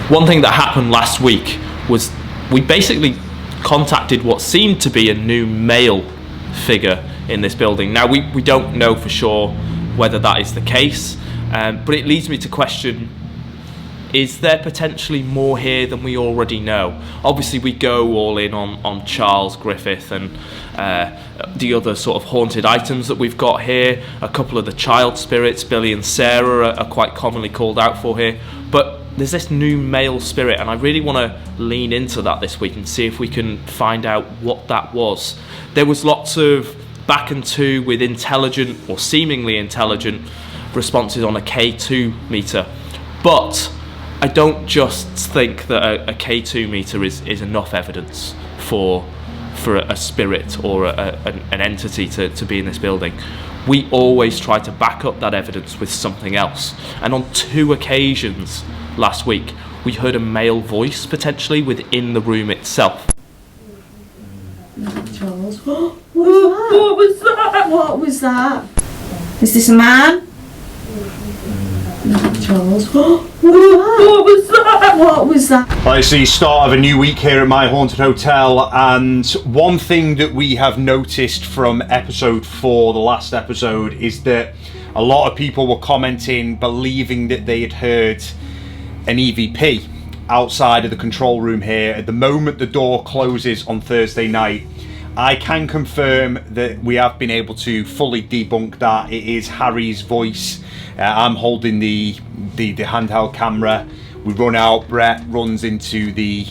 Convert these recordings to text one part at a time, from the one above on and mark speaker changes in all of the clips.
Speaker 1: One thing that happened last week was we basically contacted what seemed to be a new male figure in this building. Now, we don't know for sure whether that is the case, but it leads me to question, is there potentially more here than we already know? Obviously, we go all in on Charles Griffith and the other sort of haunted items that we've got here. A couple of the child spirits, Billy and Sarah, are quite commonly called out for here. But there's this new male spirit, and I really want to lean into that this week and see if we can find out what that was. There was lots of back and to with intelligent or seemingly intelligent responses on a K2 meter, but I don't just think that a K2 meter is enough evidence for a spirit or an entity to be in this building. We always try to back up that evidence with something else, and on 2 occasions last week we heard a male voice potentially within the room itself.
Speaker 2: Charles, what was that? What was that? Is this a man? Charles, what was that? What was that?
Speaker 3: Right, it's the start of a new week here at My Haunted Hotel, and one thing that we have noticed from episode 4, the last episode, is that a lot of people were commenting, believing that they had heard an EVP outside of the control room here. At the moment the door closes on Thursday night, I can confirm that we have been able to fully debunk that. It is Harry's voice. I'm holding the handheld camera. We run out, Brett runs into the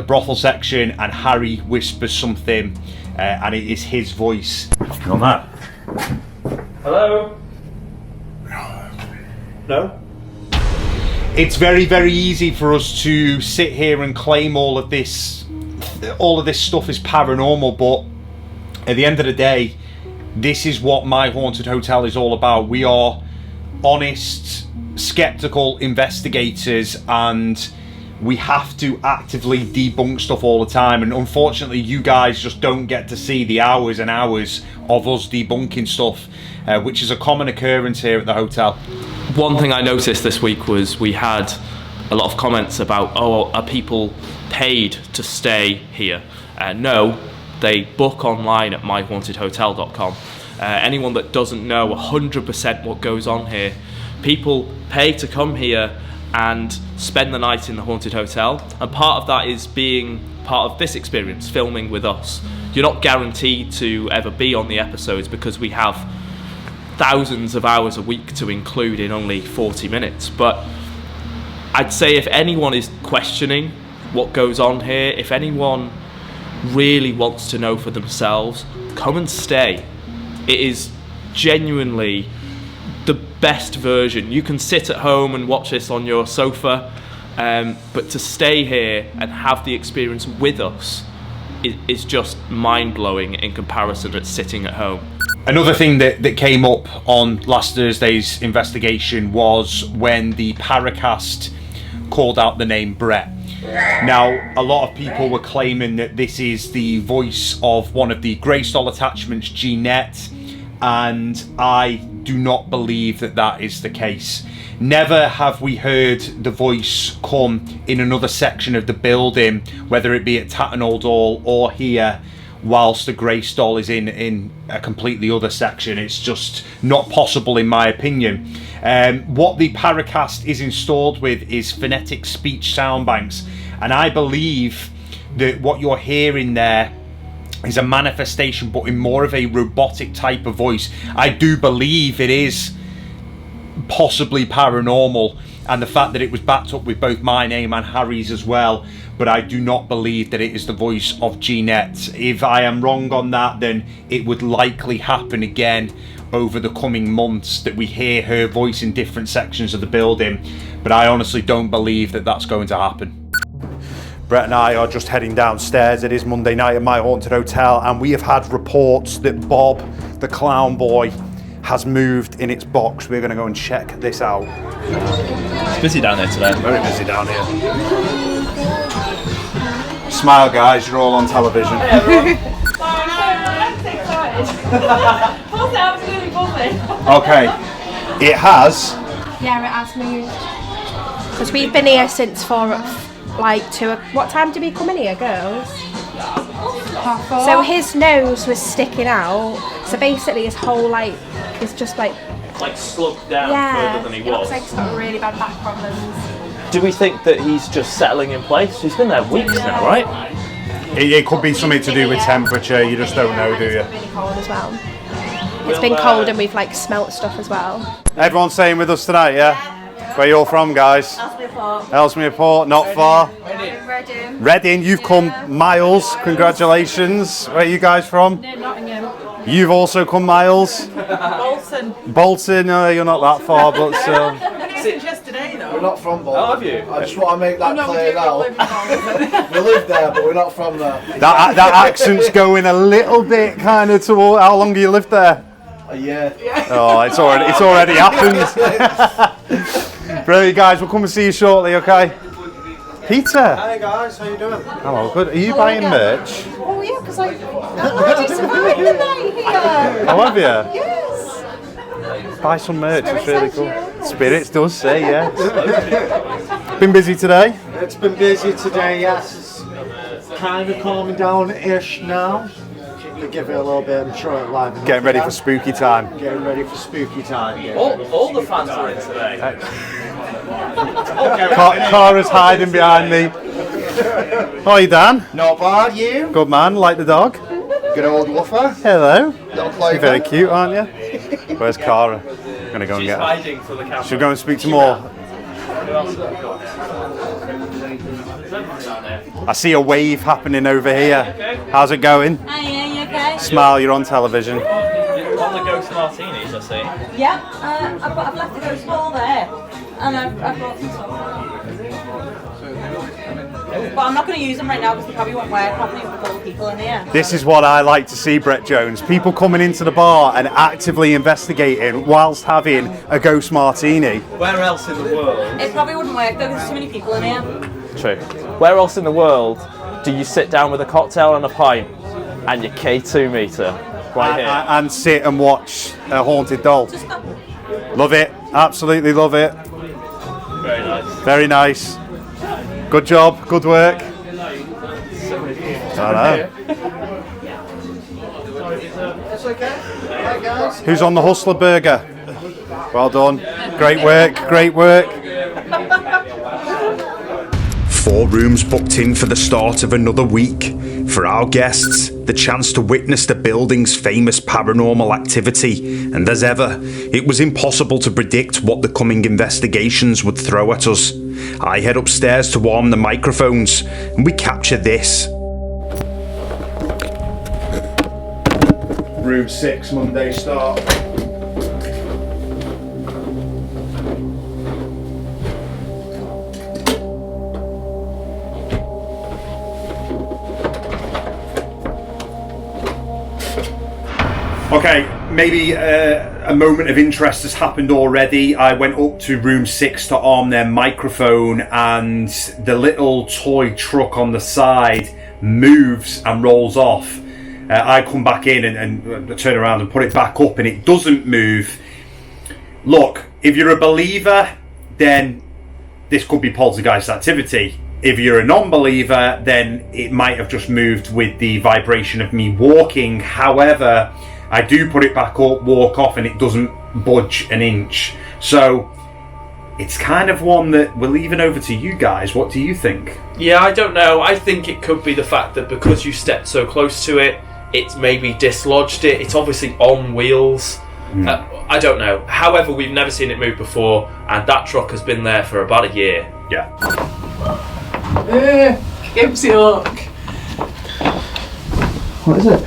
Speaker 3: brothel section, and Harry whispers something, and it is his voice. On that.
Speaker 1: Hello? No?
Speaker 3: It's very, very easy for us to sit here and claim all of this stuff is paranormal, but at the end of the day, this is what My Haunted Hotel is all about. We are honest, skeptical investigators, and we have to actively debunk stuff all the time, and unfortunately you guys just don't get to see the hours and hours of us debunking stuff, which is a common occurrence here at the hotel.
Speaker 1: One thing I noticed this week was we had a lot of comments about, oh, are people paid to stay here? No, they book online at myhauntedhotel.com. Anyone that doesn't know 100% what goes on here, people pay to come here and spend the night in the haunted hotel, and part of that is being part of this experience, filming with us. You're not guaranteed to ever be on the episodes because we have thousands of hours a week to include in only 40 minutes, but I'd say if anyone is questioning what goes on here, if anyone really wants to know for themselves, come and stay. It is genuinely the best version. You can sit at home and watch this on your sofa, but to stay here and have the experience with us is just mind-blowing in comparison to sitting at home.
Speaker 3: Another thing that came up on last Thursday's investigation was when the Paracast called out the name Brett. Now, a lot of people were claiming that this is the voice of one of the Greystall attachments, Jeanette, and I do not believe that that is the case. Never have we heard the voice come in another section of the building, whether it be at Tatton Old Hall or here, whilst the Greystall is in a completely other section. It's just not possible in my opinion. What the Paracast is installed with is phonetic speech sound banks, and I believe that what you're hearing there is a manifestation, but in more of a robotic type of voice. I do believe it is possibly paranormal, and the fact that it was backed up with both my name and Harry's as well, but I do not believe that it is the voice of Jeanette. If I am wrong on that, then it would likely happen again over the coming months, that we hear her voice in different sections of the building, but I honestly don't believe that that's going to happen. Brett and I are just heading downstairs. It is Monday night at My Haunted Hotel, and we have had reports that Bob, the clown boy, has moved in its box. We're going to go and check this out.
Speaker 1: It's busy down here today.
Speaker 3: Very busy down here. Smile, guys, you're all on television.
Speaker 4: Hey, everyone. Sorry, I'm so excited. Buzzing, absolutely buzzing.
Speaker 3: Okay, it has.
Speaker 4: Yeah, it has moved.
Speaker 5: Because we've been here since what time did we come in here, girls?
Speaker 4: 4:30.
Speaker 5: So his nose was sticking out. So basically his whole is just
Speaker 1: slugged down further than he
Speaker 5: it looks
Speaker 1: was.
Speaker 5: like he's got really bad back problems.
Speaker 1: Do we think that he's just settling in place? He's been there weeks now, right?
Speaker 3: It could be something to do with temperature. You just don't know, do you?
Speaker 5: It's been really cold as well. It's been cold and we've smelt stuff as well.
Speaker 3: Everyone's staying with us tonight, yeah? Where you all from, guys? Ellesmere Port, not far.
Speaker 2: Reading.
Speaker 3: Reading, you've come miles. Congratulations. Where are you guys from?
Speaker 4: Nottingham.
Speaker 3: You've also come miles.
Speaker 4: Bolton.
Speaker 3: Bolton, no, you're not that far, but still.
Speaker 4: Since yesterday though.
Speaker 6: We're not from Bolton.
Speaker 1: Oh, have you?
Speaker 6: I just want to make that clear now. We live there, but we're not from there.
Speaker 3: That accent's going a little bit kind of toward. How long do you live there?
Speaker 6: A year.
Speaker 3: Oh, it's already happened. Brilliant, guys. We'll come and see you shortly, okay? Peter.
Speaker 6: Hey guys, how you doing?
Speaker 3: Hello, good. Are you buying merch?
Speaker 2: Oh yeah, because I've already survived the night here.
Speaker 3: Oh, have you?
Speaker 2: Yes.
Speaker 3: Buy some merch. It's really cool.
Speaker 2: Yes.
Speaker 3: Spirits does say, yeah. Been busy today?
Speaker 6: It's been busy today, yes. It's kind of calming down-ish now. To give it a little bit, I'm sure it'll liven up
Speaker 3: Getting ready
Speaker 6: again.
Speaker 3: for spooky time.
Speaker 6: Getting ready for spooky time. Yeah.
Speaker 1: All the fans are in today.
Speaker 3: Cara's hiding behind me. Hi, Dan.
Speaker 6: Not bad, you?
Speaker 3: Good man. Like the dog.
Speaker 6: Good old woofer.
Speaker 3: Hello.
Speaker 6: Not like
Speaker 3: You're very
Speaker 6: her.
Speaker 3: cute, aren't you? Where's Cara? I'm gonna go and
Speaker 1: She's
Speaker 3: get her.
Speaker 1: hiding for the camera.
Speaker 3: Should we go and speak to more? I see a wave happening over here. How's it going?
Speaker 7: Hi, you okay?
Speaker 3: Smile, you're on television.
Speaker 1: On the ghost martinis, I see.
Speaker 7: Yeah, I've left a ghost ball there, and I've brought some stuff. But I'm not going to use them right now because they probably won't work properly with all the people in here.
Speaker 3: This is what I like to see, Brett Jones. People coming into the bar and actively investigating whilst having a ghost martini.
Speaker 1: Where else in the world?
Speaker 7: It probably wouldn't work though because there's too many people in here.
Speaker 1: True. Where else in the world do you sit down with a cocktail and a pint and your K2 meter? Right here.
Speaker 3: And sit and watch a haunted doll. Love it. Absolutely love it.
Speaker 1: Very nice.
Speaker 3: Very nice. Good job. Good work. I know.
Speaker 6: It's okay. Hi guys.
Speaker 3: Who's on the Hustler Burger? Well done. Great work. Great work.
Speaker 8: 4 rooms booked in for the start of another week. For our guests, the chance to witness the building's famous paranormal activity, and as ever, it was impossible to predict what the coming investigations would throw at us. I head upstairs to warm the microphones, and we capture this.
Speaker 3: Room 6, Monday start. Okay, maybe a moment of interest has happened already. I went up to room 6 to arm their microphone, and the little toy truck on the side moves and rolls off. I come back in and turn around and put it back up, and it doesn't move. Look, if you're a believer, then this could be poltergeist activity. If you're a non-believer, then it might have just moved with the vibration of me walking. However, I do put it back up, walk off, and it doesn't budge an inch. So it's kind of one that we're leaving over to you guys. What do you think?
Speaker 1: Yeah, I don't know. I think it could be the fact that because you stepped so close to it, it's maybe dislodged it. It's obviously on wheels. I don't know. However, we've never seen it move before, and that truck has been there for about a year.
Speaker 3: Yeah.
Speaker 4: Gives you look.
Speaker 6: What is it?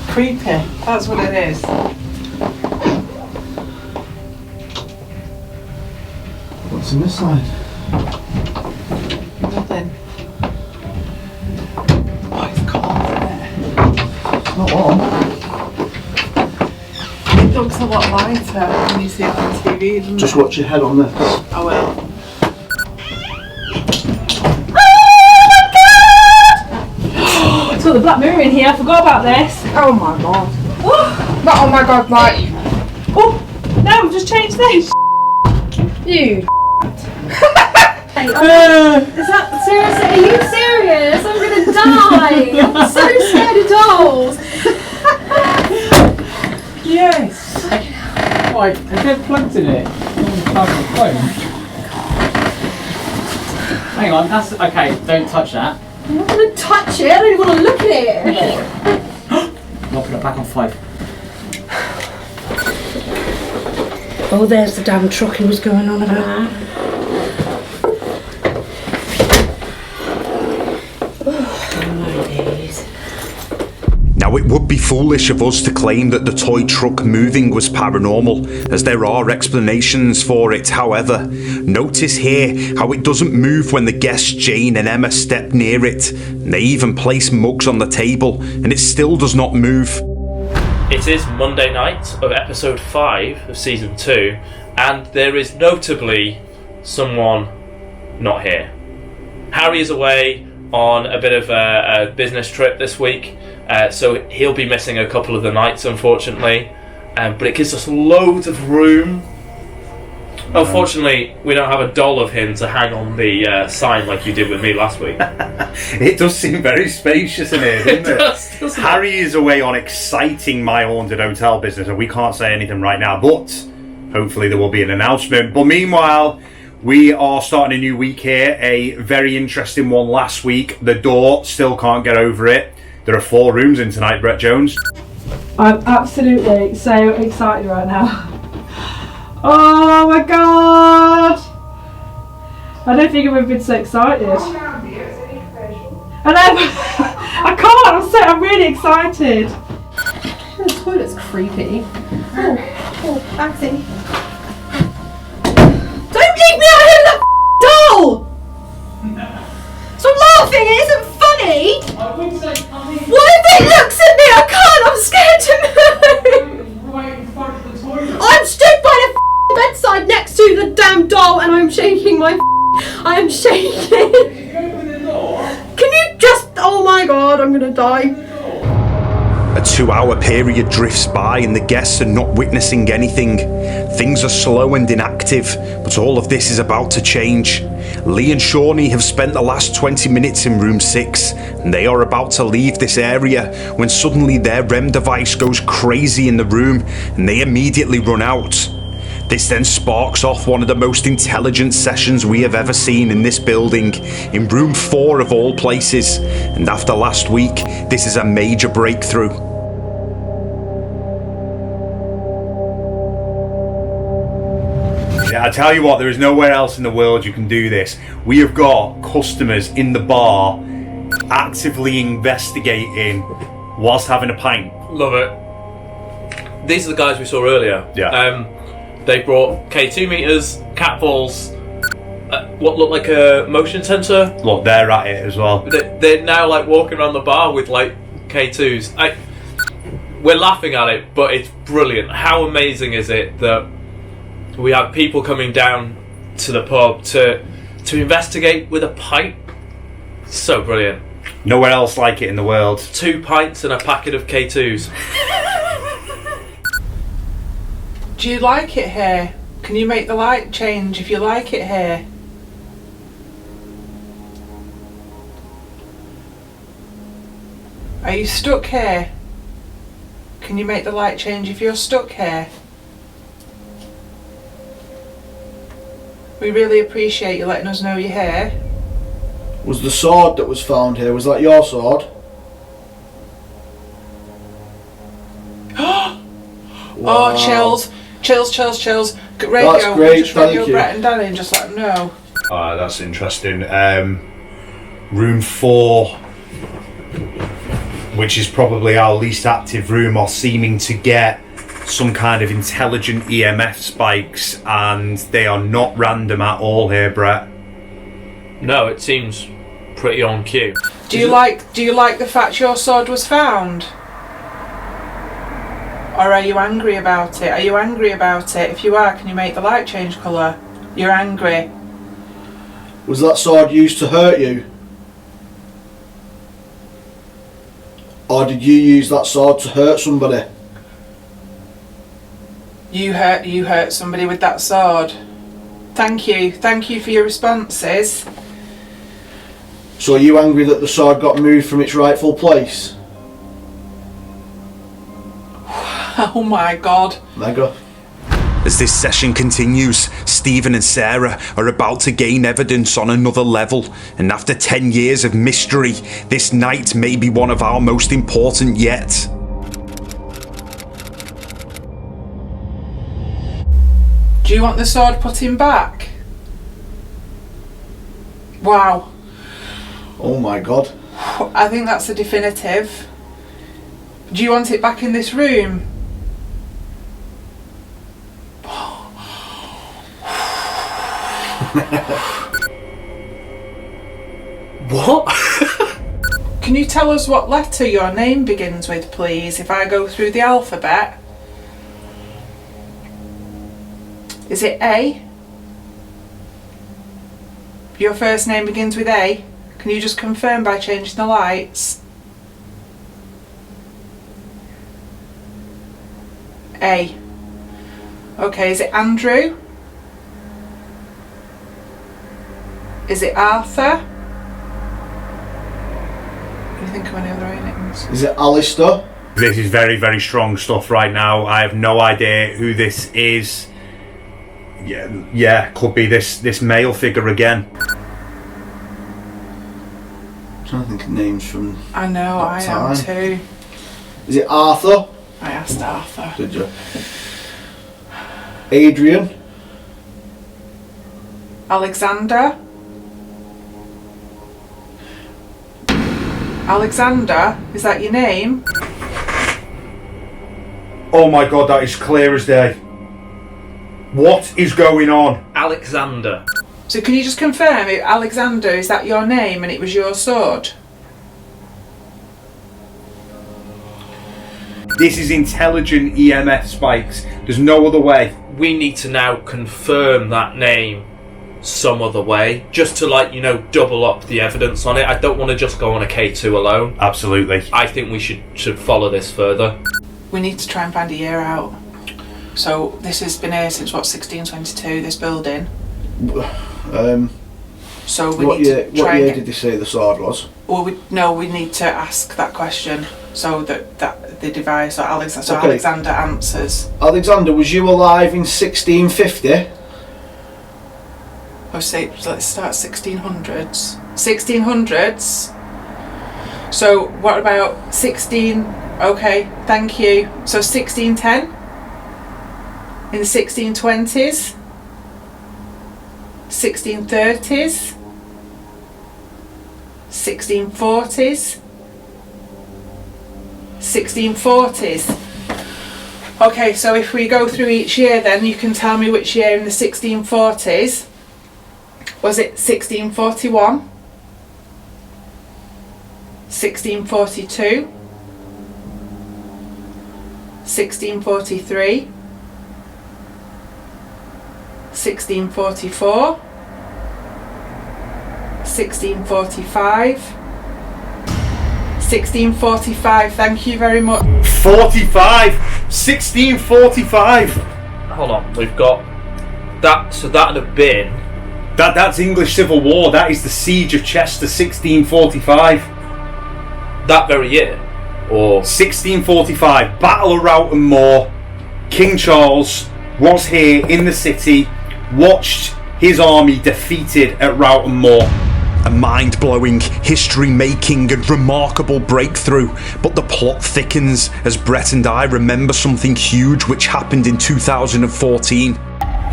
Speaker 4: Creepy. That's what it is.
Speaker 6: What's in this side?
Speaker 4: Nothing. Oh, it's cold, isn't it?
Speaker 6: It's not warm.
Speaker 4: It looks a lot lighter when you see it on TV, doesn't
Speaker 6: Just
Speaker 4: it?
Speaker 6: watch your head on this.
Speaker 4: I will. It's got the black mirror in here. I forgot about this. Oh my god. Not oh my god, like. Oh, no, I've just changed this. You. Mate, is that seriously? Are you serious? I'm gonna die. I'm so scared of dolls.
Speaker 9: Yes. Right, they're plugged in it. Plug the phone. Hang on, that's okay. Don't touch that.
Speaker 4: I'm not gonna touch it. I don't even want to look at it.
Speaker 9: I'll put it back on 5.
Speaker 2: Oh, there's the damn truck he was going on about.
Speaker 8: Now, it would be foolish of us to claim that the toy truck moving was paranormal, as there are explanations for it. However, notice here how it doesn't move when the guests Jane and Emma step near it. They even place mugs on the table, and it still does not move.
Speaker 1: It is Monday night of episode 5 of season 2, and there is notably someone not here. Harry is away on a bit of a business trip this week, so he'll be missing a couple of the nights, unfortunately, but it gives us loads of room. Unfortunately, we don't have a doll of him to hang on the sign like you did with me last week.
Speaker 3: It does seem very spacious in here, doesn't it?
Speaker 1: doesn't
Speaker 3: Harry is away on exciting My Haunted Hotel business, and we can't say anything right now, but hopefully there will be an announcement. But meanwhile, we are starting a new week here, a very interesting one last week. The door still can't get over it. There are 4 rooms in tonight, Brett Jones.
Speaker 4: I'm absolutely so excited right now. Oh my god! I don't think I've ever been so excited. And I can't, I'm really excited. The toilet's creepy.
Speaker 2: Oh, Maxie.
Speaker 4: Don't leave me out here with that doll! Stop laughing, it isn't funny!
Speaker 9: I would say come in.
Speaker 4: What if it looks at me? I can't, I'm scared to move!
Speaker 9: Right in front of the toilet.
Speaker 4: I'm stood by the bedside next to the damn doll and I'm shaking my I am shaking!
Speaker 9: Open the door.
Speaker 4: Can you just... Oh my god, I'm gonna die.
Speaker 8: A 2-hour period drifts by and the guests are not witnessing anything. Things are slow and inactive, but all of this is about to change. Lee and Shawnee have spent the last 20 minutes in room 6, and they are about to leave this area when suddenly their REM device goes crazy in the room and they immediately run out. This then sparks off one of the most intelligent sessions we have ever seen in this building, in room 4 of all places, and after last week, this is a major breakthrough.
Speaker 3: I tell you what, there is nowhere else in the world you can do this. We have got customers in the bar actively investigating whilst having a pint.
Speaker 1: Love it. These are the guys we saw earlier.
Speaker 3: Yeah.
Speaker 1: They brought K2 meters, cat balls, what looked like a motion sensor.
Speaker 3: Look, they're at it as well.
Speaker 1: They're now like walking around the bar with like K2s. We're laughing at it, but it's brilliant. How amazing is it that we have people coming down to the pub to investigate with a pint? So brilliant.
Speaker 3: Nowhere else like it in the world.
Speaker 1: 2 pints and a packet of K2s.
Speaker 10: Do you like it here? Can you make the light change if you like it here? Are you stuck here? Can you make the light change if you're stuck here? We really appreciate you letting us know you're here.
Speaker 6: Was the sword that was found here, was that your sword?
Speaker 10: Oh, chills. Chills. Radio,
Speaker 6: That's great,
Speaker 10: just radio
Speaker 6: thank you.
Speaker 10: Brett and Danny and just let them know.
Speaker 3: That's interesting. Room 4, which is probably our least active room, are seeming to get some kind of intelligent EMF spikes, and they are not random at all here, Brett.
Speaker 1: No, it seems pretty on cue.
Speaker 10: Do you like the fact your sword was found? Or are you angry about it? Are you angry about it? If you are, can you make the light change colour? You're angry.
Speaker 6: Was that sword used to hurt you? Or did you use that sword to hurt somebody?
Speaker 10: You hurt somebody with that sword. Thank you for your responses.
Speaker 6: So are you angry that the sword got moved from its rightful place?
Speaker 10: Oh my god.
Speaker 6: Mega.
Speaker 8: As this session continues, Stephen and Sarah are about to gain evidence on another level, and after 10 years of mystery, this night may be one of our most important yet.
Speaker 10: Do you want the sword putting back? Wow.
Speaker 6: Oh my god.
Speaker 10: I think that's a definitive. Do you want it back in this room?
Speaker 1: What?
Speaker 10: Can you tell us what letter your name begins with, please, if I go through the alphabet? Is it A? Your first name begins with A. Can you just confirm by changing the lights? A. Okay, is it Andrew? Is it Arthur? Can you think of any other names?
Speaker 6: Is it Alistair?
Speaker 3: This is very, very strong stuff right now. I have no idea who this is. Yeah, could be this male figure again.
Speaker 6: I'm trying to think of names from
Speaker 10: I know, I am too.
Speaker 6: Is it Arthur?
Speaker 10: I asked Arthur.
Speaker 6: Did you? Adrian?
Speaker 10: Alexander? Alexander? Is that your name?
Speaker 3: Oh my god, that is clear as day. What is going on?
Speaker 1: Alexander.
Speaker 10: So can you just confirm if Alexander, is that your name and it was your sword?
Speaker 3: This is intelligent EMF spikes. There's no other way.
Speaker 1: We need to now confirm that name some other way, just to double up the evidence on it. I don't want to just go on a K2 alone.
Speaker 3: Absolutely.
Speaker 1: I think we should follow this further.
Speaker 10: We need to try and find a year out. So this has been here since 1622, this building. So we
Speaker 6: what
Speaker 10: need
Speaker 6: year,
Speaker 10: to try
Speaker 6: what year
Speaker 10: and
Speaker 6: did they say the sword was?
Speaker 10: Well, we need to ask that question so that the device or Alexander, so
Speaker 6: Okay.
Speaker 10: Alexander answers.
Speaker 6: Alexander, was you alive in 1650?
Speaker 10: Let's start 1600s. 1600s. So what about 16? Okay, thank you. So 1610. In the 1620s. 1630s. 1640s. 1640s. Okay, so if we go through each year, then you can tell me which year in the 1640s. Was it 1641? 1642? 1643? 1644? 1645? 1645, thank you very much.
Speaker 3: 45! 1645!
Speaker 1: Hold on, we've got that, so that would have been...
Speaker 3: That's English Civil War. That is the Siege of Chester, 1645.
Speaker 1: That very year? Or
Speaker 3: 1645, Battle of Roughton Moor. King Charles was here in the city, watched his army defeated at Roughton Moor.
Speaker 8: A mind-blowing, history-making and remarkable breakthrough, but the plot thickens as Brett and I remember something huge which happened in 2014.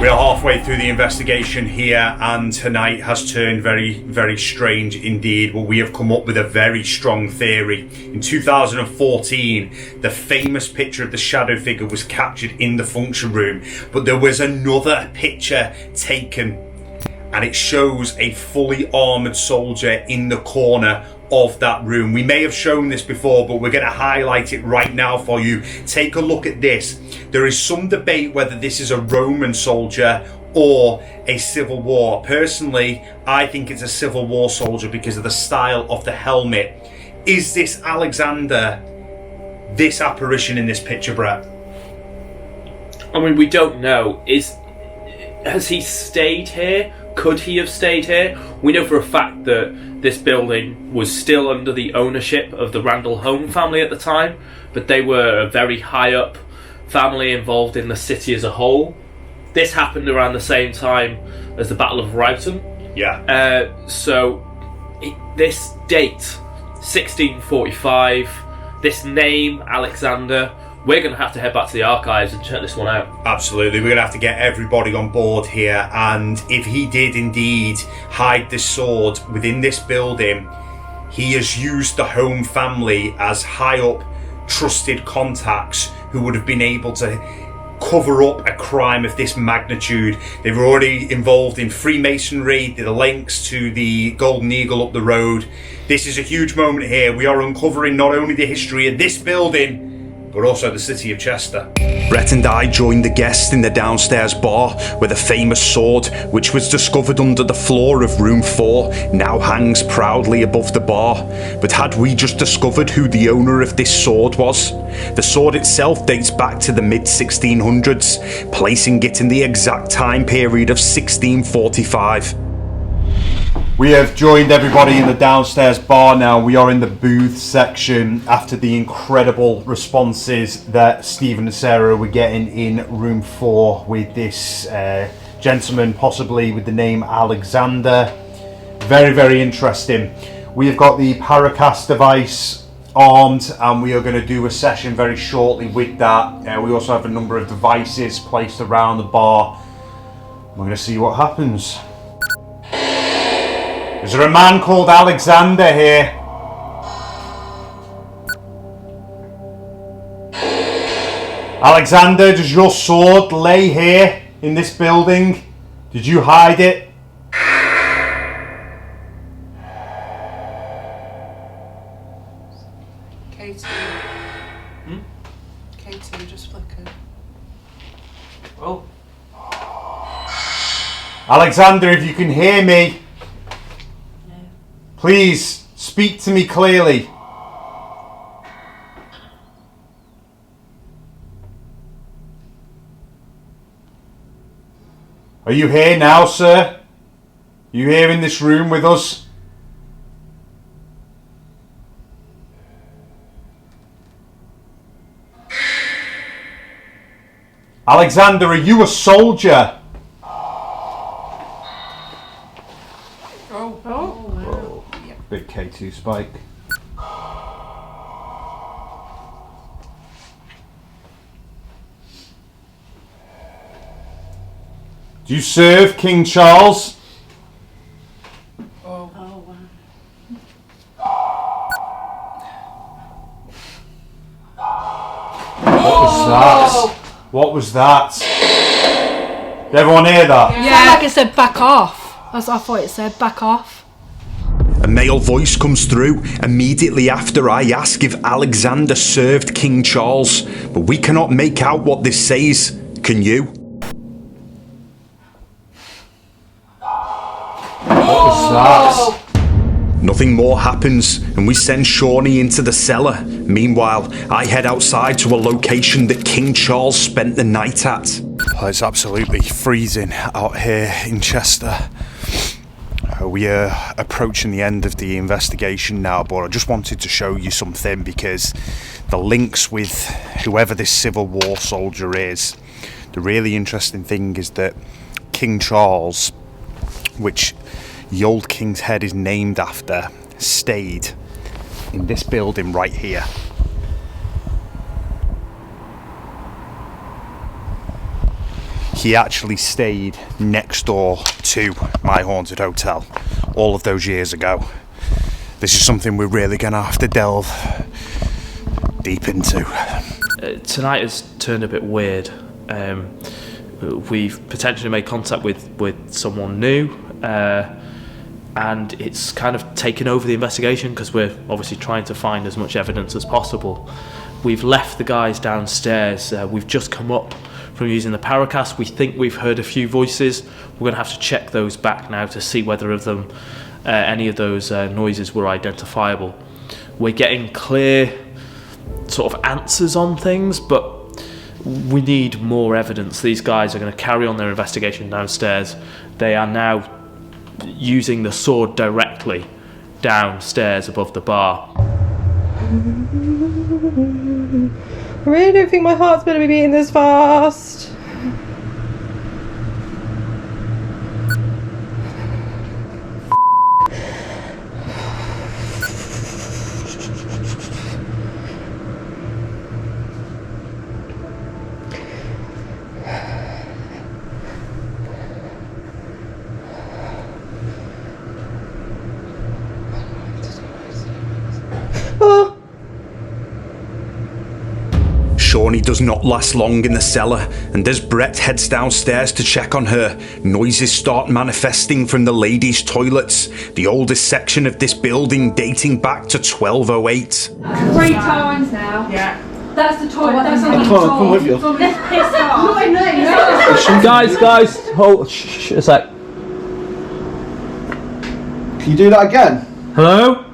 Speaker 3: We are halfway through the investigation here, and tonight has turned very, very strange indeed. But we have come up with a very strong theory. In 2014, the famous picture of the shadow figure was captured in the function room, but there was another picture taken, and it shows a fully armoured soldier in the corner of that room. We may have shown this before, but we're going to highlight it right now for you. Take a look at this. There is some debate whether this is a Roman soldier or a Civil War. Personally, I think it's a Civil War soldier because of the style of the helmet. Is this Alexander, this apparition in this picture, Brett?
Speaker 1: I mean, we don't know. has he stayed here? Could he have stayed here? We know for a fact that this building was still under the ownership of the Randall Home family at the time, but they were a very high up family involved in the city as a whole. This happened around the same time as the Battle of Rowton.
Speaker 3: Yeah.
Speaker 1: This date, 1645, this name, Alexander, we're going to have to head back to the archives and check this one out.
Speaker 8: Absolutely, we're going to have to get everybody on board here, and if he did indeed hide this sword within this building, he has used the Home family as high up trusted contacts who would have been able to cover up a crime of this magnitude. They were already involved in Freemasonry, the links to the Golden Eagle up the road. This is a huge moment here. We are uncovering not only the history of this building, but also the city of Chester. Brett and I joined the guests in the downstairs bar where the famous sword, which was discovered under the floor of room 4, now hangs proudly above the bar. But had we just discovered who the owner of this sword was? The sword itself dates back to the mid-1600s, placing it in the exact time period of 1645.
Speaker 3: We have joined everybody in the downstairs bar now. We are in the booth section after the incredible responses that Stephen and Sarah were getting in room 4 with this gentleman, possibly with the name Alexander. Very, very interesting. We have got the Paracast device armed, and we are going to do a session very shortly with that. We also have a number of devices placed around the bar. We're going to see what happens. Is there a man called Alexander here? Alexander, does your sword lay here in this building? Did you hide it?
Speaker 10: K2. K2 just flickered.
Speaker 1: Oh.
Speaker 3: Alexander, if you can hear me, please speak to me clearly. Are you here now, sir? Are you here in this room with us? Alexander, are you a soldier? Big K2 spike. Do you serve King Charles?
Speaker 10: Oh.
Speaker 3: What was that? What was that? Did everyone hear that?
Speaker 4: Yeah. It sounded like it said back off. That's what I thought it said, back off.
Speaker 8: A male voice comes through immediately after I ask if Alexander served King Charles, but we cannot make out what this says. Can you?
Speaker 3: What was that?
Speaker 8: Nothing more happens, and we send Shawnee into the cellar. Meanwhile, I head outside to a location that King Charles spent the night at.
Speaker 3: Oh, it's absolutely freezing out here in Chester. We are approaching the end of the investigation now, but I just wanted to show you something because the links with whoever this Civil War soldier is, the really interesting thing is that King Charles, which the old King's Head is named after, stayed in this building right here. He actually stayed next door to my haunted hotel all of those years ago. This is something we're really going to have to delve deep into.
Speaker 1: Tonight has turned a bit weird. We've potentially made contact with someone new, and it's kind of taken over the investigation because we're obviously trying to find as much evidence as possible. We've left the guys downstairs. We've just come up from using the Paracast. We think we've heard a few voices. We're going to have to check those back now to see whether any of those noises were identifiable. We're getting clear sort of answers on things, but we need more evidence. These guys are going to carry on their investigation downstairs. They are now using the sword directly downstairs above the bar.
Speaker 5: I really don't think my heart's going to be beating this fast.
Speaker 8: Shawnee does not last long in the cellar, and as Brett heads downstairs to check on her, noises start manifesting from the ladies' toilets, the oldest section of this building dating back to 1208.
Speaker 4: 3 times now.
Speaker 10: Yeah.
Speaker 4: That's the toilet. That's on the
Speaker 6: Come with you.
Speaker 4: Let's piss off.
Speaker 1: Guys, hold. Shh, a sec.
Speaker 6: Can you do that again?
Speaker 1: Hello?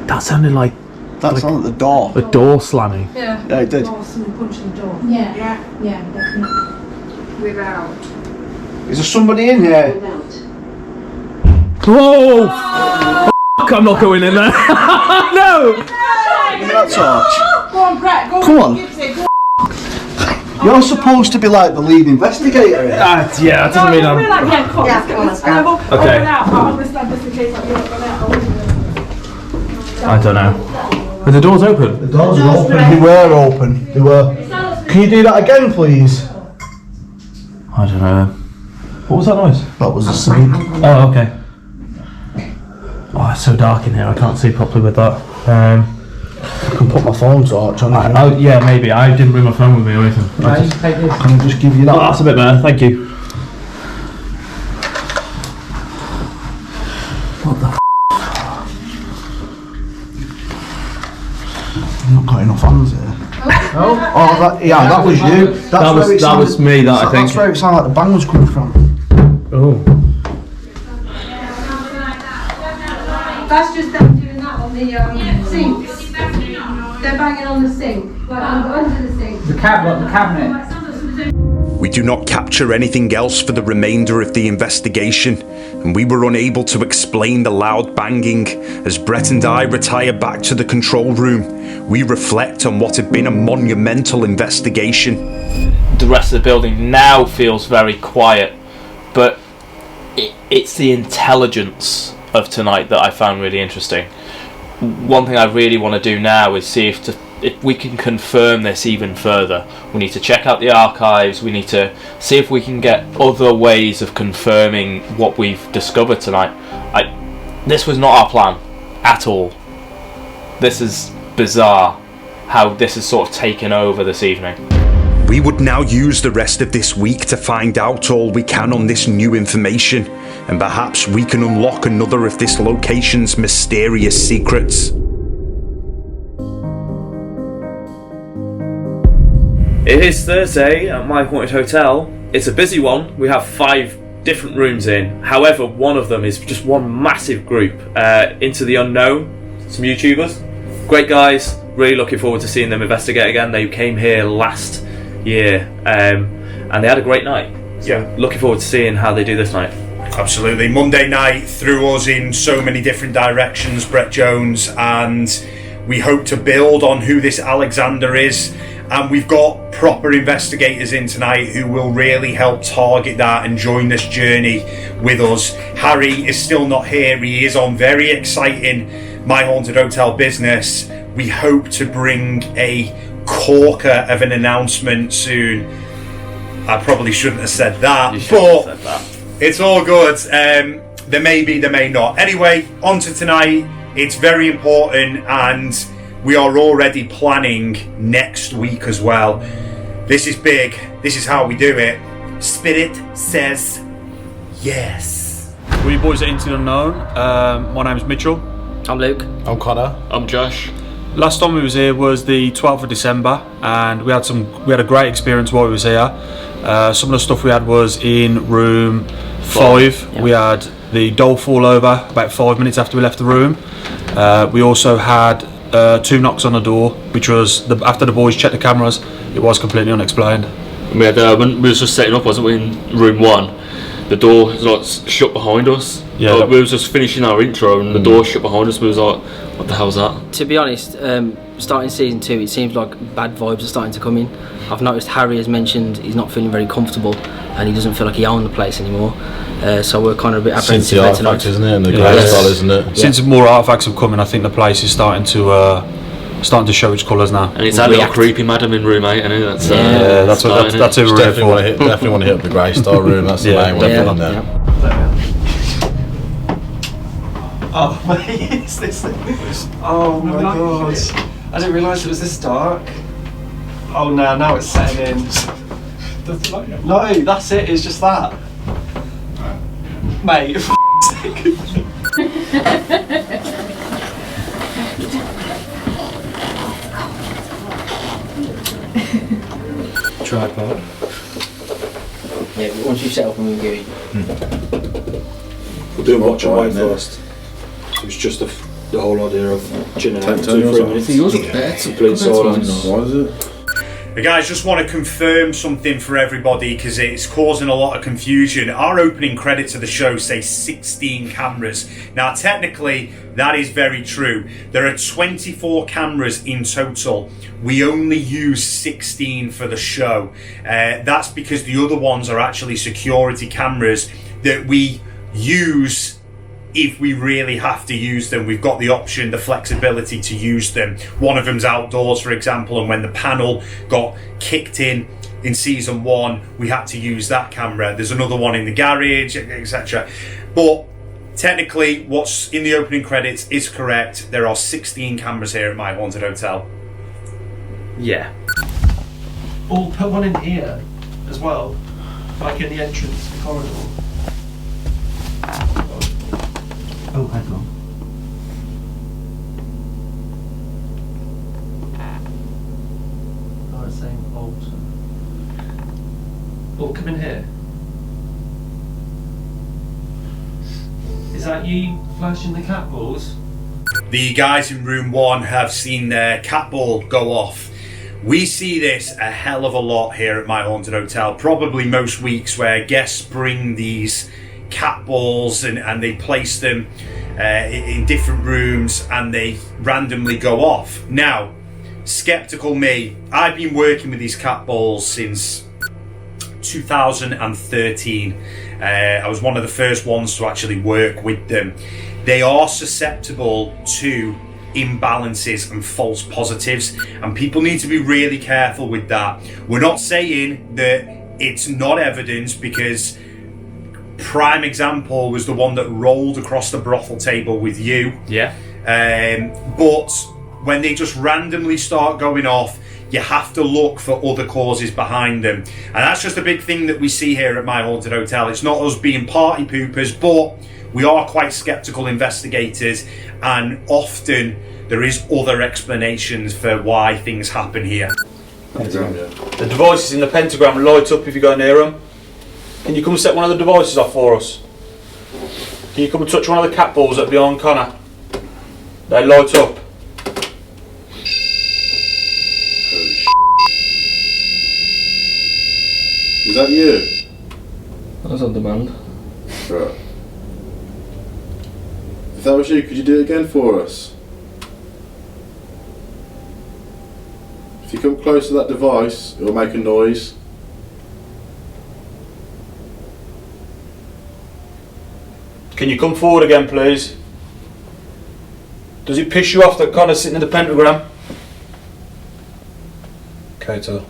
Speaker 1: That sounded like
Speaker 6: That sounded like the door.
Speaker 1: a door slamming.
Speaker 4: Yeah.
Speaker 6: Yeah, it did.
Speaker 4: Oh, someone punching the door.
Speaker 7: Yeah.
Speaker 10: Yeah.
Speaker 7: Yeah, definitely.
Speaker 4: Without.
Speaker 6: Is there somebody in here?
Speaker 1: Whoa! F***, I'm not going in there. No!
Speaker 6: Give me that torch.
Speaker 10: Go on, Brett. Go
Speaker 6: Come on.
Speaker 10: Gives it. Go
Speaker 6: You're supposed to be like the lead investigator here.
Speaker 1: Yeah, that doesn't mean I'm...
Speaker 4: Yeah, come on.
Speaker 2: Yeah, come on, let's go.
Speaker 1: Okay.
Speaker 4: I'm just in case like you're not going out.
Speaker 1: I don't know. Are the doors open?
Speaker 6: The doors are open. They were open. They were. Can you do that again, please?
Speaker 1: I don't know. What was that noise?
Speaker 6: That was a sink.
Speaker 1: Oh, okay. Oh, it's so dark in here. I can't see properly with that.
Speaker 6: I can put my phone torch on.
Speaker 1: Oh, yeah, maybe. I didn't bring my phone with me or anything.
Speaker 6: Can I just give you that?
Speaker 1: Oh, that's a bit better. Thank you. What the?
Speaker 6: I've not got enough hands here. Oh, that was you.
Speaker 1: That was me. That I think.
Speaker 6: That's where it sounded like the bang was coming from.
Speaker 1: Oh.
Speaker 4: That's just them doing that on the sinks. They're banging on the sink, like under the sink.
Speaker 9: The cabinet.
Speaker 8: We do not capture anything else for the remainder of the investigation, and we were unable to explain the loud banging. As Brett and I retire back to the control room, we reflect on what had been a monumental investigation.
Speaker 1: The rest of the building now feels very quiet, but it's the intelligence of tonight that I found really interesting. One thing I really want to do now is see if we can confirm this even further. We need to check out the archives. We need to see if we can get other ways of confirming what we've discovered tonight. This was not our plan at all. This is bizarre how this has sort of taken over this evening.
Speaker 8: We would now use the rest of this week to find out all we can on this new information, and perhaps we can unlock another of this location's mysterious secrets.
Speaker 1: It is Thursday at my haunted hotel. It's a busy one. We have 5 different rooms in. However, one of them is just one massive group. Into the Unknown, some YouTubers. Great guys. Really looking forward to seeing them investigate again. They came here last year and they had a great night. So looking forward to seeing how they do this night.
Speaker 3: Absolutely. Monday night threw us in so many different directions, Brett Jones, and we hope to build on who this Alexander is. And we've got proper investigators in tonight who will really help target that and join this journey with us. Harry is still not here. He is on very exciting My Haunted Hotel business. We hope to bring a corker of an announcement soon. I probably shouldn't have said that, but it's all good. There may be, there may not. Anyway, on to tonight. It's very important, and we are already planning next week as well. This is big. This is how we do it. Spirit says yes.
Speaker 11: We're your boys at Into the Unknown. My name's Mitchell.
Speaker 12: I'm Luke.
Speaker 6: I'm Connor.
Speaker 12: I'm Josh.
Speaker 11: Last time we was here was the 12th of December, and we had a great experience while we was here. Some of the stuff we had was in room 5. We had the door fall over about 5 minutes after we left the room. We also had 2 knocks on the door, which was after the boys checked the cameras. It was completely unexplained.
Speaker 12: We had when we was just setting up, wasn't we, in room 1? The door was like shut behind us.
Speaker 11: Yeah,
Speaker 12: like, we was just finishing our intro and the door shut behind us. We was like, what the hell's that?
Speaker 13: To be honest, starting season 2, it seems like bad vibes are starting to come in. I've noticed Harry has mentioned he's not feeling very comfortable and he doesn't feel like he owns the place anymore. So we're kind of a bit apprehensive.
Speaker 14: Since the artifacts, isn't it? And the grey style, isn't it?
Speaker 11: Since more artifacts have come in, I think the place is starting to show its colours now.
Speaker 12: And it's that little creepy madam in room 8, I know that's
Speaker 11: that's who we're
Speaker 14: definitely want to hit. Definitely want to hit up the grey style room. That's the main one in there.
Speaker 6: Oh, mate, it's this thing. Oh my god. I didn't realise it was this dark. Oh, now it's setting in. No, that's it, it's just that. Mate, for sake.
Speaker 9: Tripod.
Speaker 13: Yeah, but once you've set up and we'll give you.
Speaker 11: We'll do a watch and wait first. It was just the whole idea of chilling out 2-3 minutes.
Speaker 9: Yours looks better.
Speaker 11: Complete silence.
Speaker 14: Why is it?
Speaker 3: The guys, just want to confirm something for everybody because it's causing a lot of confusion. Our opening credits of the show say 16 cameras. Now, technically, that is very true. There are 24 cameras in total. We only use 16 for the show. That's because the other ones are actually security cameras that we use if we really have to use them. We've got the option, the flexibility to use them. One of them's outdoors, for example, and when the panel got kicked in season 1, we had to use that camera. There's another one in the garage, etc. But technically, what's in the opening credits is correct. There are 16 cameras here at My Haunted Hotel.
Speaker 1: Yeah.
Speaker 6: Or put one in here as well, like in the entrance to the corridor. Oh, hang on. Oh, it's saying altar. Oh, come in here. Is that you flashing the cat balls?
Speaker 3: The guys in room 1 have seen their cat ball go off. We see this a hell of a lot here at My Haunted Hotel, probably most weeks, where guests bring these cat balls and they place them in different rooms and they randomly go off. Now, skeptical me, I've been working with these cat balls since 2013. I was one of the first ones to actually work with them. They are susceptible to imbalances and false positives, and people need to be really careful with that. We're not saying that it's not evidence, because prime example was the one that rolled across the brothel table with you.
Speaker 1: Yeah.
Speaker 3: But when they just randomly start going off, you have to look for other causes behind them. And that's just a big thing that we see here at My Haunted Hotel. It's not us being party poopers, but we are quite skeptical investigators, and often there is other explanations for why things happen here.
Speaker 11: The devices in the pentagram light up if you go near them. Can you come and set one of the devices off for us? Can you come and touch one of the cat balls that are behind Connor? They light up.
Speaker 14: Is that you?
Speaker 12: That was on demand.
Speaker 14: Right. If that was you, could you do it again for us? If you come close to that device, it will make a noise.
Speaker 11: Can you come forward again, please? Does it piss you off that Connor's sitting in the pentagram? Okay, Tyler.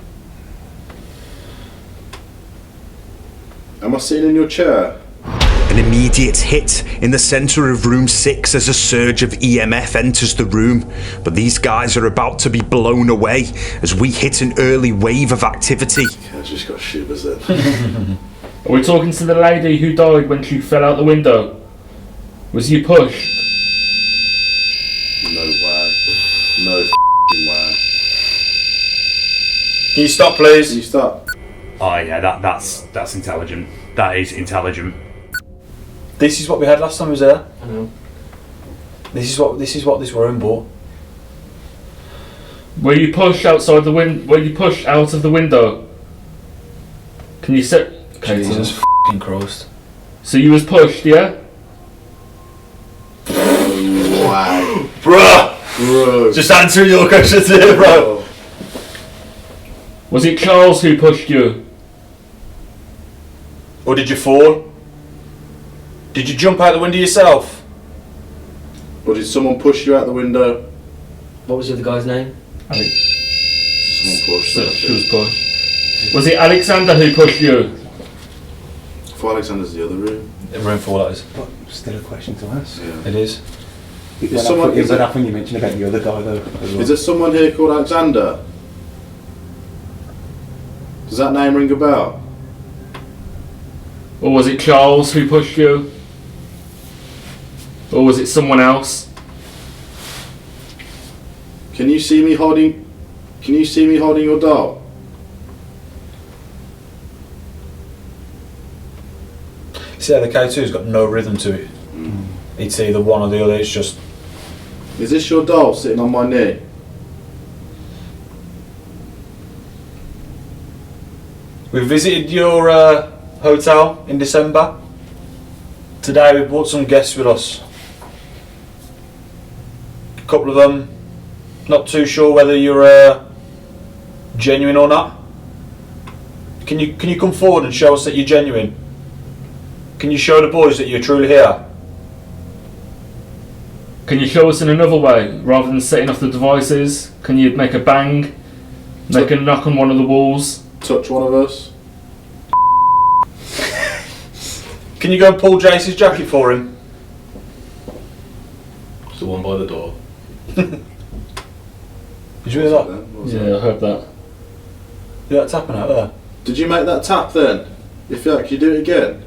Speaker 14: Am I sitting in your chair?
Speaker 8: An immediate hit in the centre of room 6 as a surge of EMF enters the room, but these guys are about to be blown away as we hit an early wave of activity.
Speaker 14: I just got shivers then.
Speaker 12: Are we talking to the lady who died when she fell out the window? Was you pushed?
Speaker 14: No way. No f***ing way.
Speaker 11: Can you stop, please?
Speaker 14: Can you stop?
Speaker 3: Oh yeah, that's intelligent. That is intelligent.
Speaker 11: This is what we had last time we was there.
Speaker 6: I know.
Speaker 11: This is what this room bought.
Speaker 12: Were you pushed outside the Were you pushed out of the window? Can you sit? Okay,
Speaker 11: Jesus f***ing Christ.
Speaker 12: So you was pushed, yeah?
Speaker 14: Wow.
Speaker 11: Bruh! Just answering your questions here, bro.
Speaker 12: Was it Charles who pushed you?
Speaker 11: Or did you fall? Did you jump out the window yourself?
Speaker 14: Or did someone push you out the window?
Speaker 13: What was the other guy's name?
Speaker 14: Someone pushed.
Speaker 12: She was pushed. Was it Alexander who pushed you?
Speaker 14: For Alexander's the other room.
Speaker 11: In room 4, that is.
Speaker 3: But still a question to ask.
Speaker 14: Yeah.
Speaker 11: It is.
Speaker 3: It went up when you mentioned about the other guy though. As well.
Speaker 14: Is there someone here called Alexander? Does that name ring a bell?
Speaker 12: Or was it Charles who pushed you? Or was it someone else?
Speaker 14: Can you see me holding your doll?
Speaker 11: See how the K2's got no rhythm to it. It's either one or the other, it's just...
Speaker 14: Is this your doll sitting on my knee?
Speaker 11: We visited your hotel in December. Today we brought some guests with us. A couple of them, not too sure whether you're genuine or not. Can you come forward and show us that you're genuine? Can you show the boys that you're truly here?
Speaker 12: Can you show us in another way, rather than setting off the devices? Can you make a bang? Make a knock on one of the walls?
Speaker 14: Touch one of us?
Speaker 11: Can you go and pull Jace's jacket for him?
Speaker 6: It's the one by the door.
Speaker 11: Did you hear that?
Speaker 12: Yeah, I heard that.
Speaker 11: You hear that tapping out there?
Speaker 14: Did you make that tap then? If you can you do it again?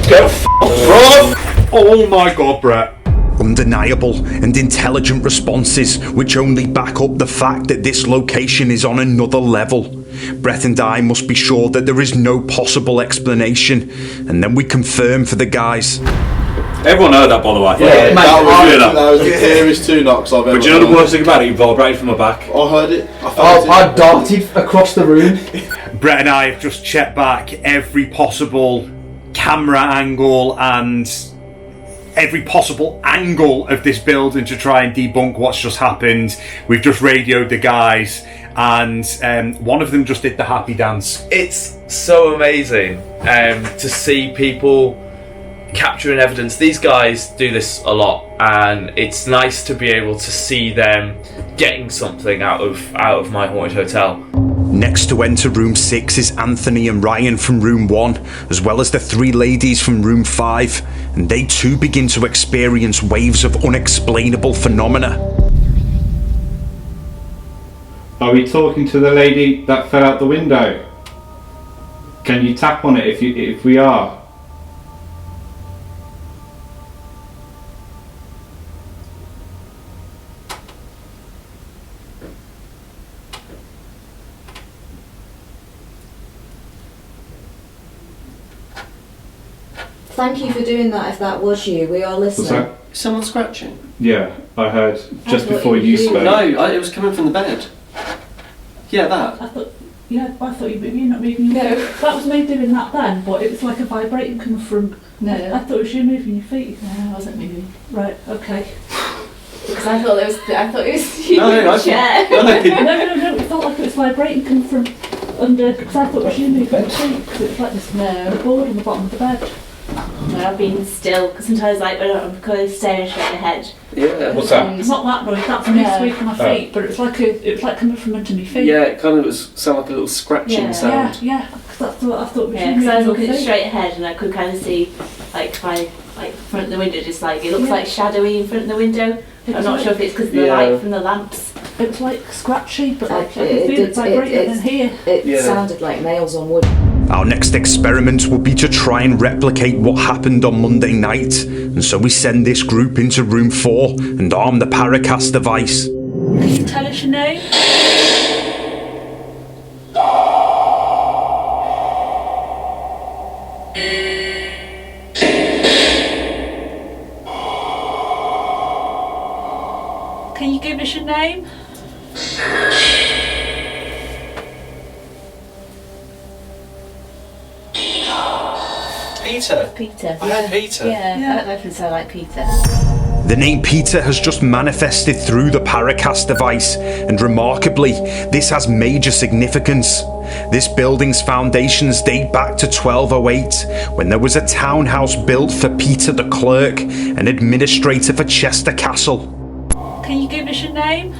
Speaker 11: Get f***, bro!
Speaker 8: Oh my god, Brett. Undeniable and intelligent responses which only back up the fact that this location is on another level. Brett and I must be sure that there is no possible explanation, and then we confirm for the guys.
Speaker 11: Everyone heard that, by the way.
Speaker 14: Yeah,
Speaker 11: mate,
Speaker 14: that was the clearest 2 knocks I've ever
Speaker 11: But do you know the
Speaker 14: done.
Speaker 11: worst thing about it? It vibrated from my back.
Speaker 14: I heard it. I felt it.
Speaker 6: I darted across the room.
Speaker 3: Brett and I have just checked back every possible camera angle and every possible angle of this building to try and debunk what's just happened. We've just radioed the guys, and one of them just did the happy dance.
Speaker 1: It's so amazing to see people capturing evidence. These guys do this a lot, and it's nice to be able to see them getting something out of my haunted hotel.
Speaker 8: Next to enter room 6 is Anthony and Ryan from room 1, as well as the 3 ladies from room 5, and they too begin to experience waves of unexplainable phenomena.
Speaker 15: Are we talking to the lady that fell out the window? Can you tap on it if we are?
Speaker 7: Thank you for doing that. If that was you, we are listening.
Speaker 15: that?
Speaker 6: Someone scratching?
Speaker 15: Yeah, I heard just
Speaker 7: thought
Speaker 15: before
Speaker 7: it
Speaker 15: you
Speaker 7: was you.
Speaker 15: spoke.
Speaker 6: No, it was coming from the bed. Yeah, that.
Speaker 4: I thought you not moving your feet. That was me doing that then, but it was like a vibrating coming from.
Speaker 7: No.
Speaker 4: I thought it was you moving your feet.
Speaker 7: No, I wasn't moving.
Speaker 4: Right, okay.
Speaker 7: Because I thought it was you
Speaker 6: No,
Speaker 7: in the
Speaker 6: I
Speaker 7: chair.
Speaker 4: No, it felt like it was vibrating coming from under, because I thought it was you moving your feet, because it was like this board on the bottom of the bed.
Speaker 16: No, I've been still, because sometimes like when I'm staring straight ahead.
Speaker 6: Yeah.
Speaker 11: What's that?
Speaker 4: It's not that noise, that's me squeaking my feet, but it was like coming from under my feet.
Speaker 6: Yeah, it kind of sounded like a little scratching sound.
Speaker 4: Yeah, because that's what I thought was
Speaker 16: Yeah,
Speaker 4: you
Speaker 16: because I was
Speaker 4: moving
Speaker 16: looking
Speaker 4: your
Speaker 16: straight ahead and I could kind of see like my front of the window, just like it looks like shadowy in front of the window. I'm not sure if it's because of the light from the lamps.
Speaker 4: It was like scratchy, but like I could feel it vibrating in here.
Speaker 7: It sounded like nails on wood.
Speaker 8: Our next experiment will be to try and replicate what happened on Monday night, and so we send this group into room 4 and arm the Paracast device.
Speaker 4: Can you tell us your name?
Speaker 6: Peter.
Speaker 16: Peter.
Speaker 6: I heard Peter.
Speaker 16: Yeah, I don't know if it's like Peter.
Speaker 8: The name Peter has just manifested through the Paracast device, and remarkably, this has major significance. This building's foundations date back to 1208, when there was a townhouse built for Peter the Clerk, an administrator for Chester Castle.
Speaker 7: Can you give us your name?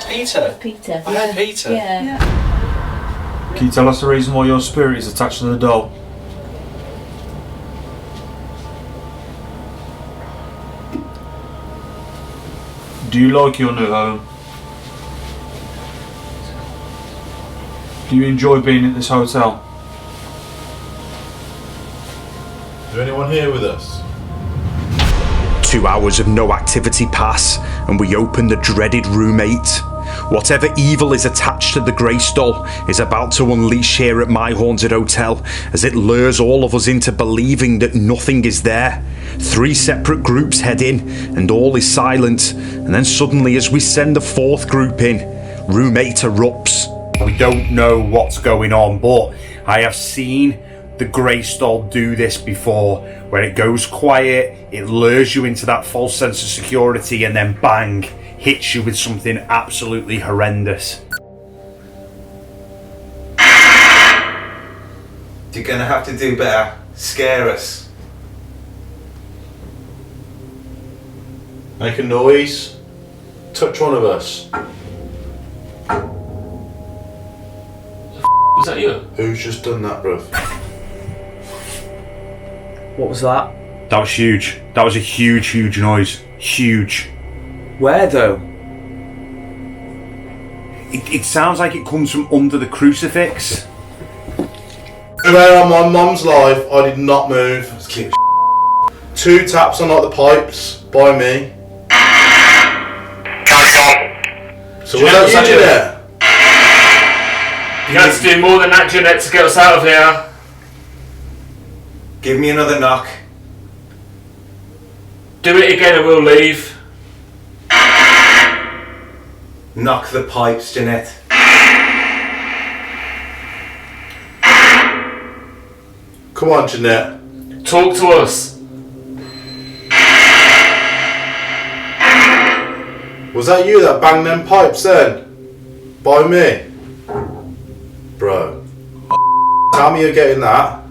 Speaker 6: Peter.
Speaker 16: Peter.
Speaker 6: I heard Peter.
Speaker 16: Yeah.
Speaker 11: Can you tell us the reason why your spirit is attached to the doll? Do you like your new home? Do you enjoy being at this hotel?
Speaker 14: Is there anyone here with us?
Speaker 8: 2 hours of no activity pass, and we open the dreaded room 8. Whatever evil is attached to the grey doll is about to unleash here at my haunted hotel, as it lures all of us into believing that nothing is there. 3 separate groups head in, and all is silent, and then suddenly, as we send the 4th group in, room 8 erupts.
Speaker 3: We don't know what's going on, but I have seen the grey doll do this before, where it goes quiet, it lures you into that false sense of security, and then bang, hits you with something absolutely horrendous.
Speaker 17: You're gonna have to do better. Scare us.
Speaker 14: Make a noise. Touch one of us.
Speaker 12: Was that you?
Speaker 14: Who's just done that, bruv?
Speaker 1: What was that?
Speaker 3: That was huge. That was a huge, huge noise. Huge.
Speaker 1: Where though?
Speaker 3: It sounds like it comes from under the crucifix.
Speaker 14: Anyway, on my mum's life, I did not move. 2 taps on like the pipes by me. So was that you, Jeanette?
Speaker 12: You had to do more than that, Jeanette, to get us out of here.
Speaker 17: Give me another knock.
Speaker 12: Do it again and we'll leave.
Speaker 17: Knock the pipes, Jeanette.
Speaker 14: Come on, Jeanette.
Speaker 12: Talk to us.
Speaker 14: Was that you that banged them pipes then? By me? Bro. Tell me you're getting that.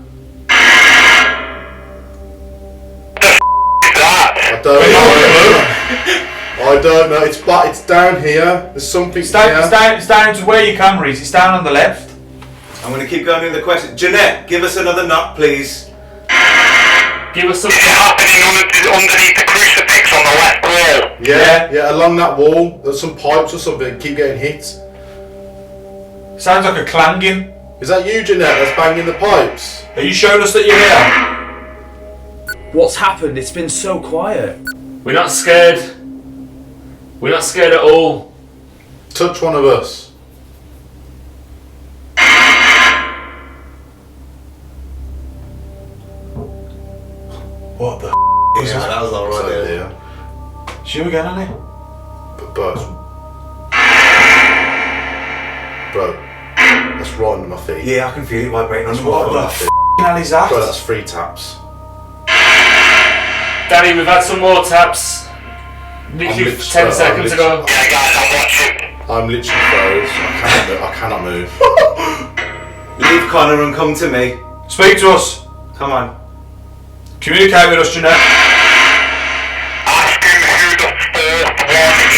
Speaker 14: I don't know. It's down here. There's something
Speaker 11: It's down to where your camera is. It's down on the left.
Speaker 17: I'm going to keep going with the question. Jeanette, give us another knock, please.
Speaker 12: Give us some.
Speaker 18: Is it happening underneath the crucifix on the left wall?
Speaker 14: Yeah, along that wall. There's some pipes or something. Keep getting hit.
Speaker 11: Sounds like a clanging.
Speaker 14: Is that you, Jeanette, that's banging the pipes?
Speaker 11: Are you showing us that you're here?
Speaker 1: What's happened? It's been so quiet.
Speaker 12: We're not scared. We're not scared at all.
Speaker 14: Touch one of us. What the is that?
Speaker 17: That was alright.
Speaker 14: Yeah.
Speaker 11: It's you again, Annie?
Speaker 14: Bro, that's right under my feet.
Speaker 17: Yeah, I can feel it vibrating on the
Speaker 11: What
Speaker 17: wall.
Speaker 11: the hell is that?
Speaker 14: Bro, that's 3 taps.
Speaker 12: Danny, we've had some more taps. Literally 10 seconds ago.
Speaker 18: Yeah, guys, I'm watching.
Speaker 14: I'm literally froze. I cannot move.
Speaker 17: Leave Connor and come to me.
Speaker 11: Speak to us.
Speaker 17: Come on.
Speaker 11: Communicate with us, Jeanette.
Speaker 18: Ask him who the 4th one is.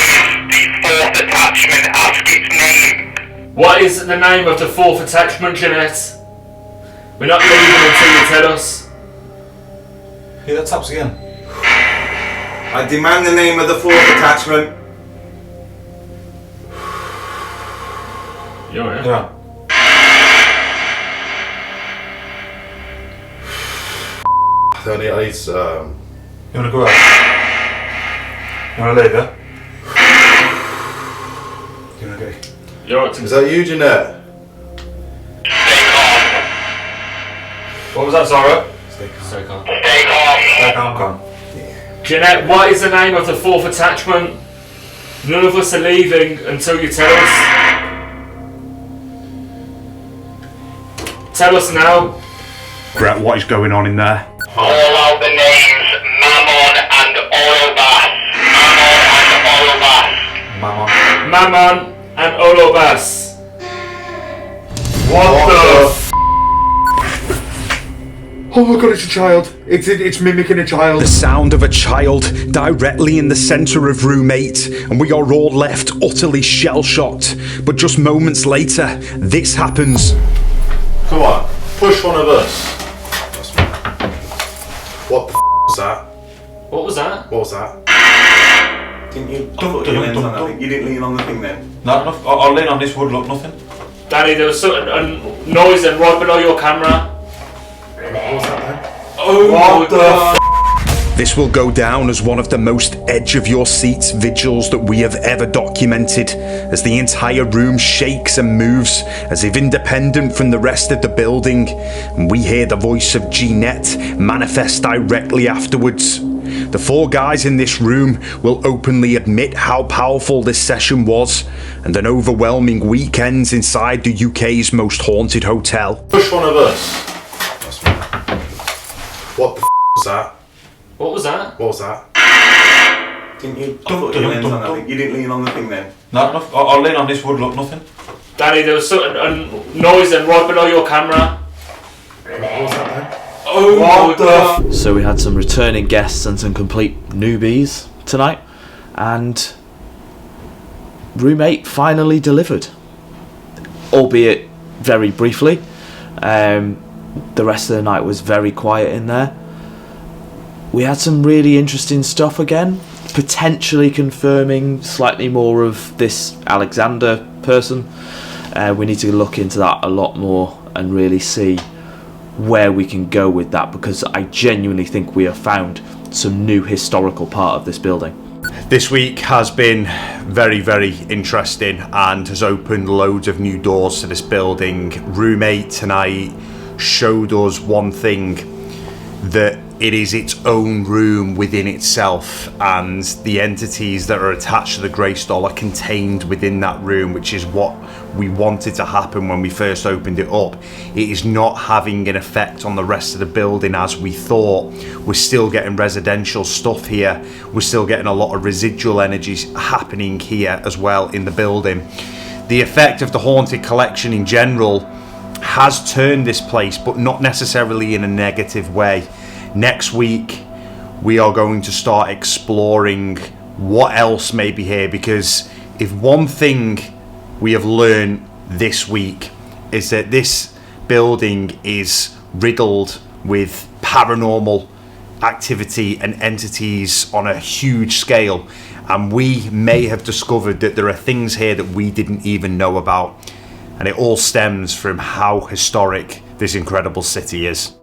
Speaker 18: The 4th attachment. Ask its name.
Speaker 12: What is the name of the 4th attachment, Jeanette? We're not leaving until you tell us.
Speaker 11: Hear that taps again.
Speaker 17: I demand the name of the 4th attachment.
Speaker 12: You alright?
Speaker 11: Yeah.
Speaker 14: I need
Speaker 11: You wanna go out? You wanna leave, yeah? You wanna go?
Speaker 12: You're right.
Speaker 14: Is that you, Jeanette?
Speaker 11: What was that, Zara?
Speaker 12: Stay calm.
Speaker 18: Stay calm.
Speaker 11: Stay calm, calm.
Speaker 12: Jeanette, what is the name of the 4th attachment? None of us are leaving until you tell us. Tell us now.
Speaker 8: Brett, what is going on in there?
Speaker 18: Call out the names Mammon and Orobas.
Speaker 12: Mammon and Orobas. What the f***?
Speaker 8: Oh my god, it's a child. It's mimicking a child. The sound of a child directly in the centre of room 8, and we are all left utterly shell-shocked. But just moments later, this happens.
Speaker 14: Come on, push one of us. What the was that?
Speaker 12: What was that?
Speaker 14: What was that?
Speaker 17: Didn't you? You didn't lean on the thing then?
Speaker 11: No, I'll lean on this wood, look, nothing.
Speaker 12: Danny, there was a noise and right below your camera.
Speaker 14: What was that then?
Speaker 12: Oh, what the f***?
Speaker 8: This will go down as one of the most edge-of-your-seats vigils that we have ever documented, as the entire room shakes and moves as if independent from the rest of the building, and we hear the voice of Jeanette manifest directly afterwards. The 4 guys in this room will openly admit how powerful this session was, and an overwhelming weekend inside the UK's most haunted hotel.
Speaker 14: Push one of us. What the was that?
Speaker 12: What was that?
Speaker 14: What was that?
Speaker 17: Didn't you? You didn't lean on the thing then?
Speaker 11: No, I'll lean on this wood, look, nothing.
Speaker 12: Danny, there was a noise and right below your camera.
Speaker 14: What was that then?
Speaker 12: Oh, what the f***?
Speaker 1: So we had some returning guests and some complete newbies tonight, and room 8 finally delivered, albeit very briefly. The rest of the night was very quiet in there. We had some really interesting stuff again, potentially confirming slightly more of this Alexander person. We need to look into that a lot more and really see where we can go with that, because I genuinely think we have found some new historical part of this building.
Speaker 3: This week has been very, very interesting and has opened loads of new doors to this building. Room 8 tonight showed us one thing, that it is its own room within itself, and the entities that are attached to the Grace doll are contained within that room, which is what we wanted to happen when we first opened it up. It is not having an effect on the rest of the building as we thought. We're still getting residential stuff here. We're still getting a lot of residual energies happening here as well in the building. The effect of the Haunted Collection in general has turned this place, but not necessarily in a negative way. Next week we are going to start exploring what else may be here, because if one thing we have learned this week is that this building is riddled with paranormal activity and entities on a huge scale, and we may have discovered that there are things here that we didn't even know about, and it all stems from how historic this incredible city is.